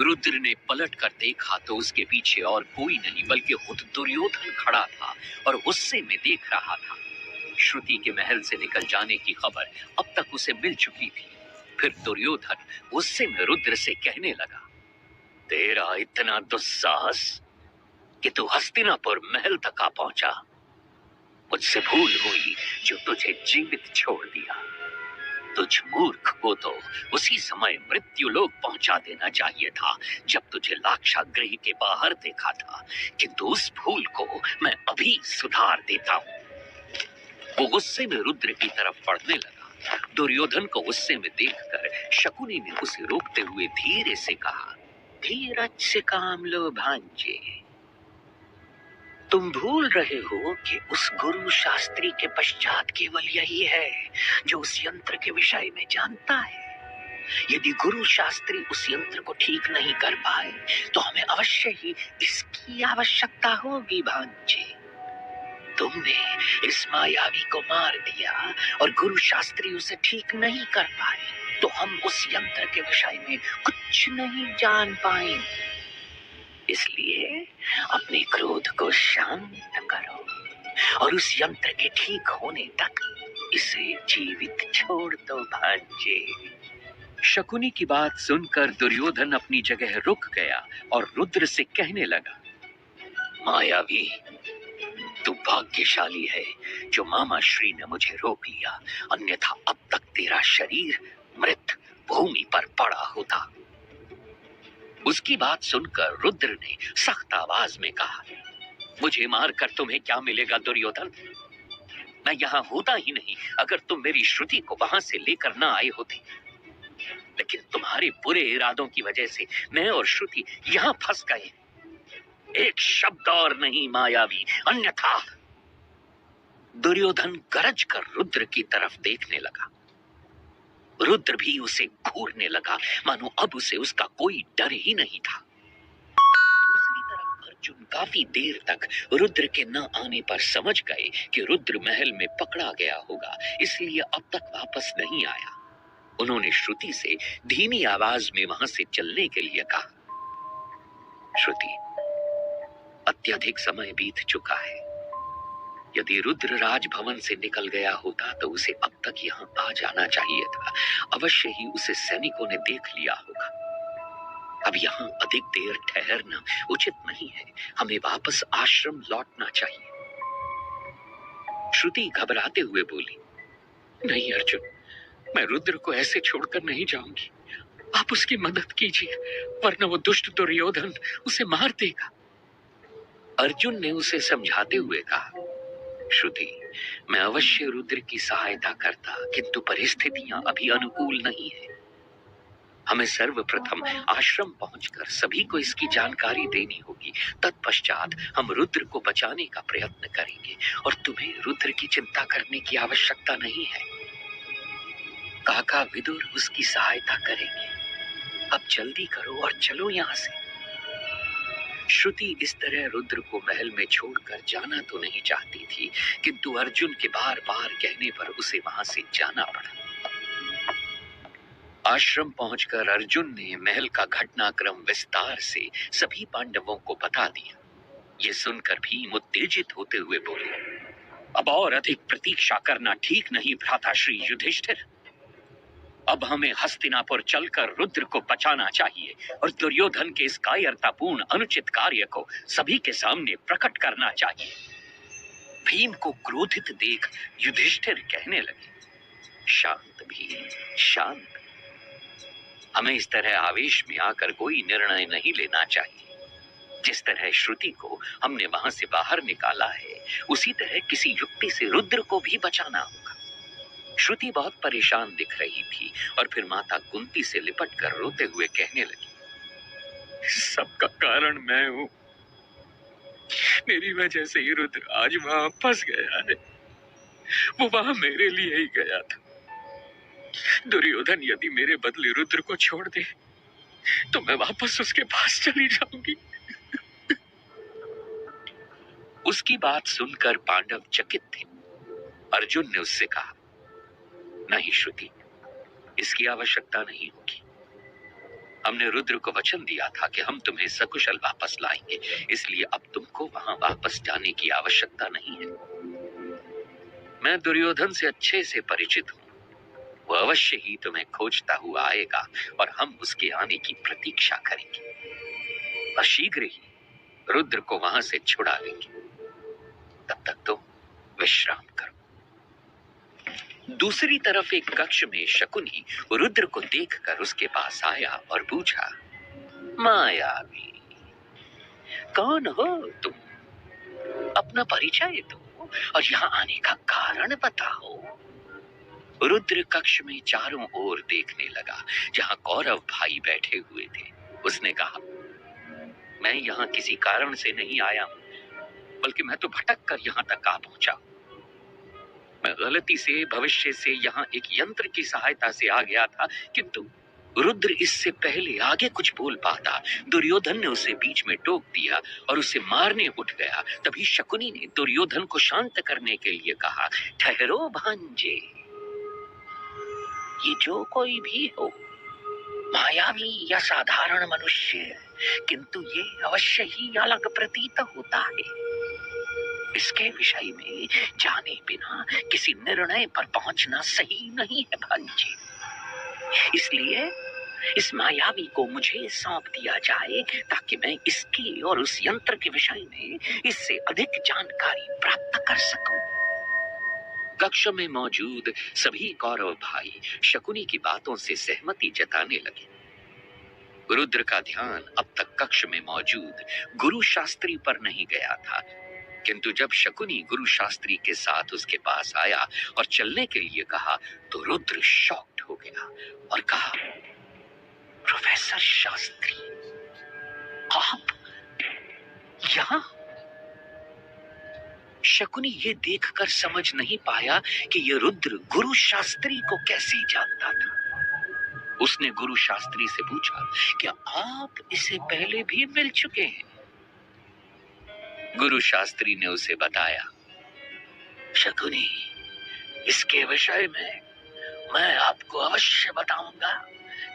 रुद्र ने पलट कर देखा तो उसके पीछे और कोई नहीं बल्कि खुद दुर्योधन खड़ा था और गुस्से में देख रहा था। श्रुति के महल से निकल जाने की खबर अब तक उसे मिल चुकी थी। फिर दुर्योधन गुस्से में रुद्र से कहने लगा, तेरा इतना दुस्साहस कि तू हस्तिनापुर महल तक आ पहुंचा। मुझसे भूल हुई जो तुझे जीवित छोड़ दिया। तुझ मूर्ख को तो उसी समय मृत्यु लोक पहुंचा देना चाहिए था जब तुझे लाक्षागृह के बाहर देखा था, किंतु उस भूल को मैं अभी सुधार देता हूँ। वो गुस्से में रुद्र की तरफ बढ़ने लगा। दुर्योधन को गुस्से में देखकर शकुनी ने उसे रोकते हुए धीरे से कहा, धीरज से काम लो भांजे। तुम भूल रहे हो कि उस गुरु शास्त्री के पश्चात केवल यही है जो उस यंत्र के विषय में जानता है। यदि गुरु शास्त्री उस यंत्र को ठीक नहीं कर पाए तो हमें अवश्य ही इसकी आवश्यकता होगी भांजे। तुमने इस मायावी को मार दिया और गुरु शास्त्री उसे ठीक नहीं कर पाए तो हम उस यंत्र के विषय में कुछ नहीं जान पाएंगे। इसलिए अपने क्रोध को शांत करो और उस यंत्र के ठीक होने तक इसे जीवित छोड़ दो भांजे। शकुनी की बात सुनकर दुर्योधन अपनी जगह रुक गया और रुद्र से कहने लगा, मायावी, तू भाग्यशाली है जो मामा श्री ने मुझे रोक लिया, अन्यथा अब तक तेरा शरीर मृत भूमि पर पड़ा होता। उसकी बात सुनकर रुद्र ने सख्त आवाज में कहा, मुझे मारकर तुम्हें क्या मिलेगा दुर्योधन? मैं यहाँ होता ही नहीं अगर तुम मेरी श्रुति को वहां से लेकर ना आए होते। लेकिन तुम्हारे बुरे इरादों की वजह से मैं और श्रुति यहाँ फंस गए। एक शब्द और नहीं मायावी, अन्यथा। दुर्योधन गरज कर रुद्र की तरफ देखने लगा। रुद्र भी उसे घूरने लगा, मानो अब उसे उसका कोई डर ही नहीं था। दूसरी तरफ अर्जुन काफी देर तक रुद्र के न आने पर समझ गए कि रुद्र महल में पकड़ा गया होगा, इसलिए अब तक वापस नहीं आया। उन्होंने श्रुति से धीमी आवाज में वहां से चलने के लिए कहा, श्रुति, अत्यधिक समय बीत चुका है। यदि रुद्र राजभवन से निकल गया होता तो उसे अब तक यहाँ आ जाना चाहिए था। अवश्य ही उसे सैनिकों ने देख लिया होगा। अब यहाँ अधिक देर ठहरना उचित नहीं है। हमें वापस आश्रम लौटना चाहिए। श्रुति घबराते हुए बोली, नहीं अर्जुन, मैं रुद्र को ऐसे छोड़कर नहीं जाऊंगी। आप उसकी मदद कीजिए, वरना वो दुष्ट दुर्योधन उसे मार देगा। अर्जुन ने उसे समझाते हुए कहा, श्रुति, मैं अवश्य रुद्र की सहायता करता, किंतु परिस्थितियां अभी अनुकूल नहीं है। हमें सर्वप्रथम आश्रम पहुंचकर सभी को इसकी जानकारी देनी होगी। तत्पश्चात हम रुद्र को बचाने का प्रयत्न करेंगे और तुम्हें रुद्र की चिंता करने की आवश्यकता नहीं है। काका विदुर उसकी सहायता करेंगे। अब जल्दी करो और चलो यहाँ से। श्रुति इस तरह रुद्र को महल में छोड़कर जाना तो नहीं चाहती थी, किंतु अर्जुन के बार बार कहने पर उसे वहां से जाना पड़ा। आश्रम पहुंचकर अर्जुन ने महल का घटनाक्रम विस्तार से सभी पांडवों को बता दिया। ये सुनकर भीम उत्तेजित होते हुए बोले, अब और अधिक प्रतीक्षा करना ठीक नहीं भ्राताश्री युधिष्ठिर। अब हमें हस्तिनापुर चलकर रुद्र को बचाना चाहिए और दुर्योधन के इस कायरतापूर्ण अनुचित कार्य को सभी के सामने प्रकट करना चाहिए। भीम को क्रोधित देख युधिष्ठिर कहने लगे, शांत भीम, शांत। हमें इस तरह आवेश में आकर कोई निर्णय नहीं लेना चाहिए। जिस तरह श्रुति को हमने वहां से बाहर निकाला है, उसी तरह किसी युक्ति से रुद्र को भी बचाना होगा। श्रुति बहुत परेशान दिख रही थी और फिर माता कुंती से लिपटकर रोते हुए कहने लगी, सबका कारण मैं हूं। मेरी वजह से ही रुद्र आज वहां फंस गया है। वो वहां मेरे लिए ही गया था। दुर्योधन यदि मेरे बदले रुद्र को छोड़ दे तो मैं वापस उसके पास चली जाऊंगी। उसकी बात सुनकर पांडव चकित थे। अर्जुन ने उससे कहा, नहीं श्रुति, इसकी आवश्यकता नहीं होगी। हमने रुद्र को वचन दिया था कि हम तुम्हें सकुशल वापस लाएंगे, इसलिए अब तुमको वहां वापस जाने की आवश्यकता नहीं है। मैं दुर्योधन से अच्छे से परिचित हूँ। वो अवश्य ही तुम्हें खोजता हुआ आएगा और हम उसके आने की प्रतीक्षा करेंगे और शीघ्र ही रुद्र को वहां से छुड़ा लेंगे। तब तक तुम विश्राम करो। दूसरी तरफ एक कक्ष में शकुनी रुद्र को देखकर उसके पास आया और पूछा, मायावी, कौन हो तुम? अपना परिचय दो और यहाँ आने का कारण बताओ। रुद्र कक्ष में चारों ओर देखने लगा जहाँ कौरव भाई बैठे हुए थे। उसने कहा, मैं यहाँ किसी कारण से नहीं आया हूँ, बल्कि मैं तो भटक कर यहाँ तक आ पहुंचा। मैं गलती से भविष्य से यहाँ एक यंत्र की सहायता से आ गया था, किंतु रुद्र इससे पहले आगे कुछ बोल पाता, दुर्योधन ने उसे बीच में टोक दिया और उसे मारने उठ गया। तभी शकुनी ने दुर्योधन को शांत करने के लिए कहा, ठहरो भांजे, ये जो कोई भी हो, मायावी या साधारण मनुष्य, किंतु ये अवश्य ही अलग प्रतीत होता है। इसके विषय में जाने बिना किसी निर्णय पर पहुंचना सही नहीं है भांजे। इसलिए इस मायावी को मुझे सौंप दिया जाए ताकि मैं इसकी और उस यंत्र के विषय में इससे अधिक जानकारी प्राप्त कर सकूं। कक्ष में मौजूद सभी कौरव भाई शकुनी की बातों से सहमति जताने लगे। रुद्र का ध्यान अब तक कक्ष में मौजूद गुरु शास्त्री पर नहीं गया था, किंतु जब शकुनी गुरु शास्त्री के साथ उसके पास आया और चलने के लिए कहा तो रुद्र शॉक्ड हो गया और कहा, प्रोफेसर शास्त्री, आप यहाँ? शकुनी ये देखकर समझ नहीं पाया कि ये रुद्र गुरु शास्त्री को कैसे जानता था। उसने गुरु शास्त्री से पूछा, क्या आप इसे पहले भी मिल चुके हैं? गुरु शास्त्री ने उसे बताया, शकुनी, इसके विषय में मैं आपको अवश्य बताऊंगा,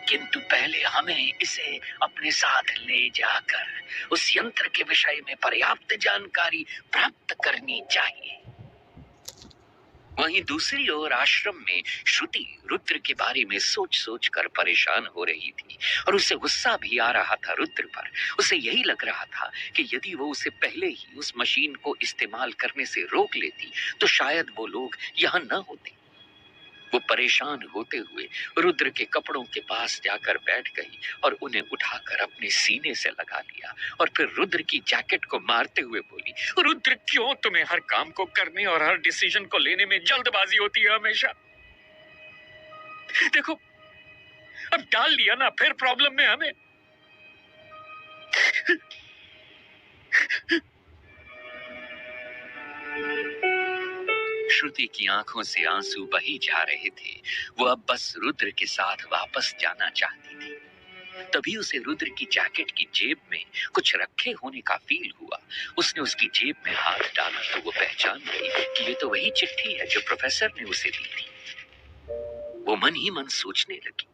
किंतु पहले हमें इसे अपने साथ ले जाकर उस यंत्र के विषय में पर्याप्त जानकारी प्राप्त करनी चाहिए। वहीं दूसरी ओर आश्रम में श्रुति रुद्र के बारे में सोच सोच कर परेशान हो रही थी और उसे गुस्सा भी आ रहा था रुद्र पर। उसे यही लग रहा था कि यदि वो उसे पहले ही उस मशीन को इस्तेमाल करने से रोक लेती तो शायद वो लोग यहाँ न होते। वो परेशान होते हुए रुद्र के कपड़ों के पास जाकर बैठ गई और उन्हें उठाकर अपने सीने से लगा लिया और फिर रुद्र की जैकेट को मारते हुए बोली, रुद्र, क्यों तुम्हें हर काम को करने और हर डिसीजन को लेने में जल्दबाजी होती है हमेशा? देखो, अब डाल लिया ना, फिर प्रॉब्लम में हमें। श्रुति की आंखों से आंसू बही जा रहे थे। वो अब बस रुद्र के साथ वापस जाना चाहती थी। तभी उसे रुद्र की जैकेट की जेब में कुछ रखे होने का फील हुआ। उसने उसकी जेब में हाथ डाला तो वो पहचान गई कि ये तो वही चिट्ठी है जो प्रोफेसर ने उसे दी थी। वो मन ही मन सोचने लगी,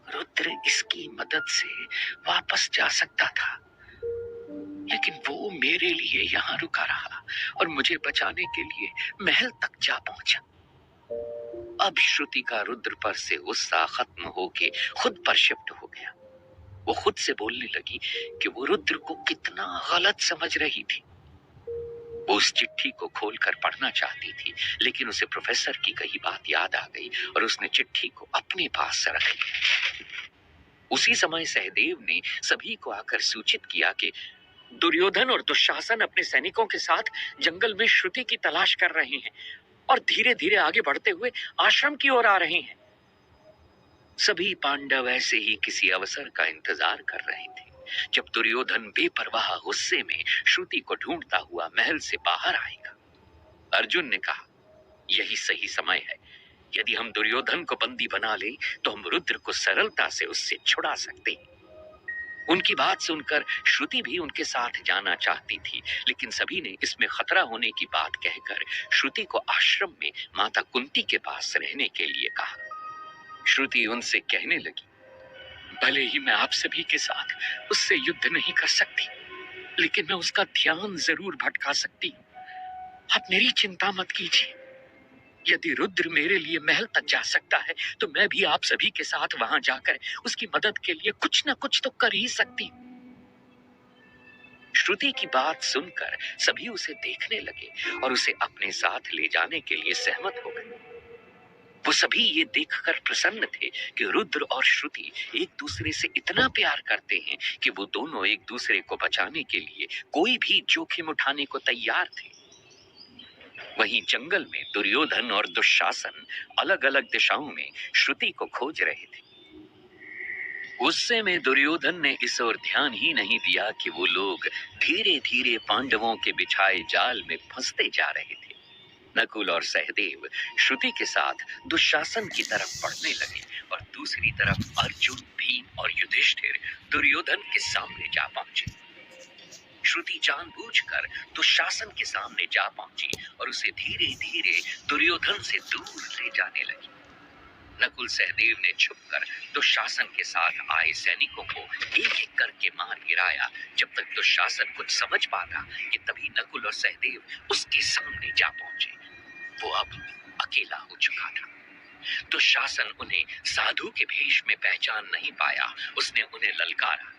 रुद्र इसकी मदद से वापस जा सकता था, लेकिन वो मेरे लिए यहाँ रुका रहा और मुझे बचाने के लिए महल तक जा पहुंचा। अब श्रुति का रुद्र पर से गुस्सा खत्म होके खुद पर शिफ्ट हो गया। वो खुद से बोलने लगी कि वो रुद्र को कितना गलत समझ रही थी। वो उस चिट्ठी को खोलकर पढ़ना चाहती थी, लेकिन उसे प्रोफेसर की कही बात याद आ गई और उसने चिट्ठी को अपने पास रख लिया। उसी समय सहदेव ने सभी को आकर सूचित किया कि दुर्योधन और दुशासन अपने सैनिकों के साथ जंगल में श्रुति की तलाश कर रहे हैं और धीरे धीरे आगे बढ़ते हुए आश्रम की ओर आ रहे हैं। सभी पांडव ऐसे ही किसी अवसर का इंतजार कर रहे थे जब दुर्योधन बेपरवाह गुस्से में श्रुति को ढूंढता हुआ महल से बाहर आएगा। अर्जुन ने कहा, यही सही समय है। यदि हम दुर्योधन को बंदी बना ले तो हम रुद्र को सरलता से उससे छुड़ा सकते हैं। उनकी बात सुनकर श्रुति भी उनके साथ जाना चाहती थी, लेकिन सभी ने इसमें खतरा होने की बात कहकर श्रुति को आश्रम में माता कुंती के पास रहने के लिए कहा। श्रुति उनसे कहने लगी, भले ही मैं आप सभी के साथ उससे युद्ध नहीं कर सकती, लेकिन मैं उसका ध्यान जरूर भटका सकती। आप मेरी चिंता मत कीजिए। यदि रुद्र मेरे लिए महल तक जा सकता है, तो मैं भी आप सभी के साथ वहां जाकर उसकी मदद के लिए कुछ न कुछ तो कर ही सकती। श्रुति की बात सुनकर सभी उसे देखने लगे और उसे अपने साथ ले जाने के लिए सहमत हो गए। वो सभी ये देखकर प्रसन्न थे कि रुद्र और श्रुति एक दूसरे से इतना प्यार करते हैं कि वो दोनों एक दूसरे को बचाने के लिए कोई भी जोखिम उठाने को तैयार थे। वहीं जंगल में दुर्योधन और दुशासन अलग अलग दिशाओं में श्रुति को खोज रहे थे। गुस्से में दुर्योधन ने इस ओर ध्यान ही नहीं दिया कि वो लोग धीरे धीरे पांडवों के बिछाए जाल में फंसते जा रहे थे। नकुल और सहदेव श्रुति के साथ दुशासन की तरफ बढ़ने लगे और दूसरी तरफ अर्जुन, भीम और युधिष्ठिर दुर्योधन के सामने जा पहुंचे। श्रुति जानबूझकर दुशासन के सामने जा पहुंची और उसे धीरे धीरे दुर्योधन से दूर ले जाने लगी। नकुल सहदेव ने छुपकर दुशासन के साथ आए सैनिकों को एक एक करके मार गिराया। जब तक दुशासन कुछ समझ पाता कि तभी नकुल और सहदेव उसके सामने जा पहुंचे। वो अब अकेला हो चुका था। दुशासन उन्हें साधु के भेष में पहचान नहीं पाया। उसने उन्हें ललकारा,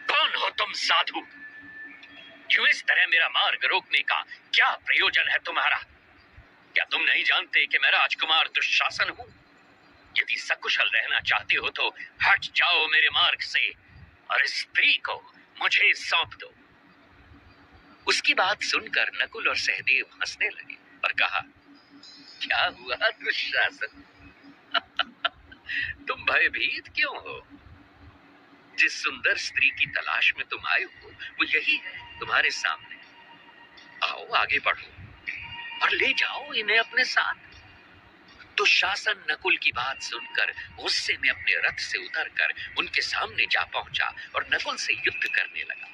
कौन हो तुम साधु? क्यों इस तरह मेरा मार्ग रोकने का क्या प्रयोजन है तुम्हारा? क्या तुम नहीं जानते कि मैं राजकुमार दुशासन हूं? यदि सकुशल रहना चाहते हो तो हट जाओ मेरे मार्ग से और इस स्त्री को मुझे सौंप दो। उसकी बात सुनकर नकुल और सहदेव हंसने लगे और कहा, क्या हुआ दुशासन? तुम भयभीत क्यों हो? जिस सुंदर स्त्री की तलाश में तुम आए हो वो यही है तुम्हारे सामने। आओ आगे बढ़ो और ले जाओ इन्हें अपने साथ। दुशासन नकुल की बात सुनकर गुस्से में अपने रथ से उतरकर उनके सामने जा पहुंचा और नकुल से युद्ध करने लगा।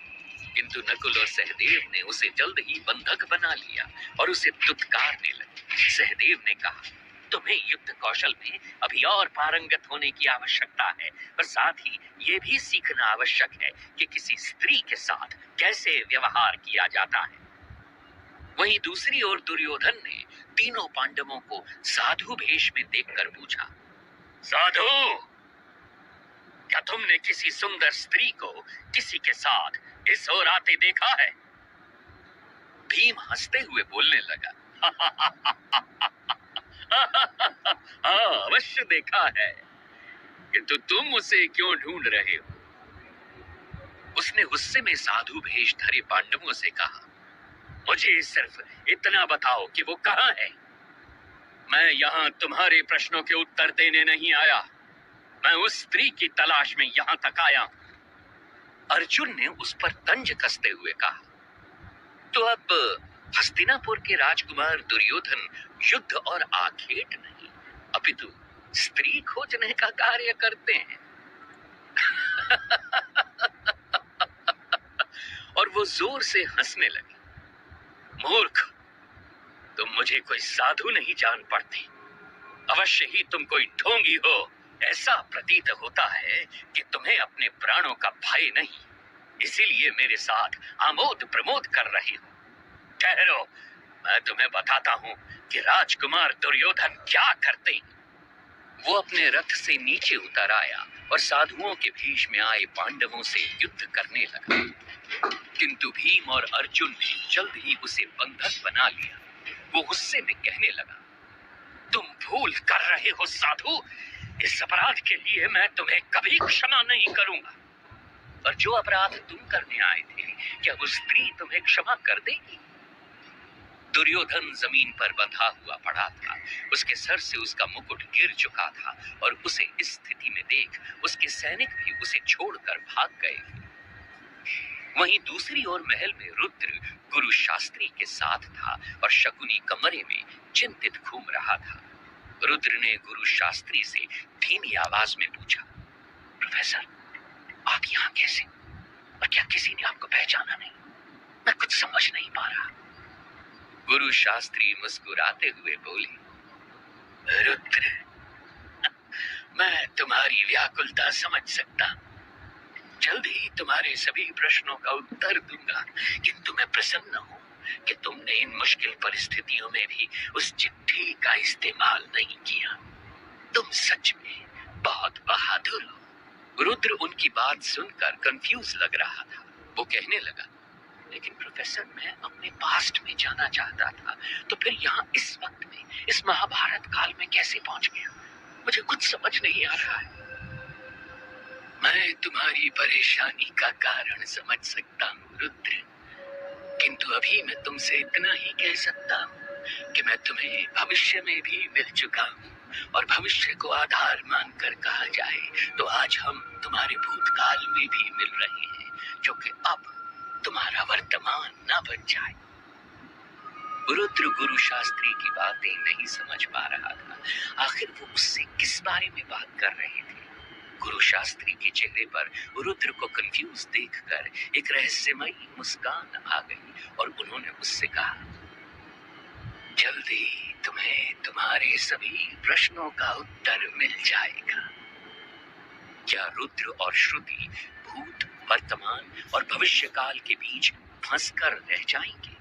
किंतु नकुल और सहदेव ने उसे जल्द ही बंधक बना लिया और उसे दुत्कारने लगे। सहदेव ने कहा, तुम्हें युद्ध कौशल में अभी और पारंगत होने की आवश्यकता है और साथ ही ये भी सीखना आवश्यक है कि किसी स्त्री के साथ कैसे व्यवहार किया जाता है। वहीं दूसरी ओर दुर्योधन ने तीनों पांडवों को साधु भेष में देखकर पूछा, साधु, क्या तुमने किसी सुंदर स्त्री को किसी के साथ इस ओर आते देखा है? भीम हंसते हुए बोलने लगा, हाँ अवश्य देखा है, किंतु तुम उसे क्यों ढूंढ रहे हो? उसने गुस्से में साधु भेष धरे पांडवों से कहा, मुझे सिर्फ इतना बताओ कि वो कहाँ है। मैं यहाँ तुम्हारे प्रश्नों के उत्तर देने नहीं आया, मैं उस स्त्री की तलाश में यहाँ तक आया। अर्जुन ने उस पर तंज कसते हुए कहा, तो अब हस्तिनापुर के राजकुमार दुर्योधन युद्ध और आखेट नहीं अपितु स्त्री खोजने का कार्य करते हैं। और वो जोर से हंसने लगे, मूर्ख, तुम मुझे कोई साधु नहीं जान पड़ती, अवश्य ही तुम कोई ढोंगी हो। ऐसा प्रतीत होता है कि तुम्हें अपने प्राणों का भय नहीं, इसीलिए मेरे साथ आमोद प्रमोद कर रही हो। ठहरो, मैं तुम्हें बताता हूँ कि राजकुमार दुर्योधन क्या करते हैं। वो अपने रथ से नीचे उतर आया और साधुओं के भेष में आए पांडवों से युद्ध करने लगा। किंतु भीम और अर्जुन ने जल्द ही उसे बंधक बना लिया। वो गुस्से में कहने लगा, तुम भूल कर रहे हो साधु, इस अपराध के लिए मैं तुम्हें कभी क्षमा नहीं करूंगा। और जो अपराध तुम करने आए थे, क्या वो स्त्री तुम्हें क्षमा कर देगी? दुर्योधन जमीन पर बंधा हुआ पड़ा था। उसके सर से उसका मुकुट गिर चुका था और उसे इस स्थिति में देख उसके सैनिक भी उसे छोड़कर भाग गए। वहीं दूसरी ओर महल में रुद्र गुरु शास्त्री के साथ था और शकुनी कमरे में चिंतित घूम रहा था। रुद्र ने गुरु शास्त्री से धीमी आवाज में पूछा, प्रोफेसर, आप यहाँ कैसे? और क्या किसी ने आपको पहचाना नहीं? मैं कुछ समझ नहीं पा रहा। गुरु शास्त्री मुस्कुराते हुए बोले, रुद्र, मैं तुम्हारी व्याकुलता समझ सकता हूँ। जल्द ही तुम्हारे सभी प्रश्नों का उत्तर दूंगा, किंतु मैं प्रसन्न हूँ कि तुमने इन मुश्किल परिस्थितियों में भी उस चिट्ठी का इस्तेमाल नहीं किया। तुम सच में बहुत बहादुर हो। रुद्र उनकी बात सुनकर कंफ्यूज लग रहा था। वो कहने लगा, लेकिन प्रोफेसर, मैं अपने पास्ट में जाना चाहता था, तो फिर यहाँ इस वक्त में, इस महाभारत काल में कैसे पहुंच गया? मुझे कुछ समझ नहीं आ रहा है। मैं तुम्हारी परेशानी का कारण समझ सकता हूँ रुद्र, किंतु अभी मैं तुमसे इतना ही कह सकता हूँ कि मैं तुम्हें भविष्य में भी मिल चुका हूँ, और भविष्य को आधार मानकर कहा जाए तो आज हम तुम्हारे भूतकाल में भी मिल रहे हैं, जो कि अब तुम्हारा वर्तमान न बन जाए। रुद्र गुरु शास्त्री की बातें नहीं समझ पा रहा था। आखिर वो उससे किस बारे में बात कर रहे थे? गुरु शास्त्री के चेहरे पर रुद्र को कंफ्यूज देखकर एक रहस्यमयी मुस्कान आ गई और उन्होंने उससे कहा, जल्दी तुम्हें तुम्हारे सभी प्रश्नों का उत्तर मिल जाएगा। क्या रुद्र और श्रुति भूत, वर्तमान और भविष्य काल के बीच फंसकर रह जाएंगे?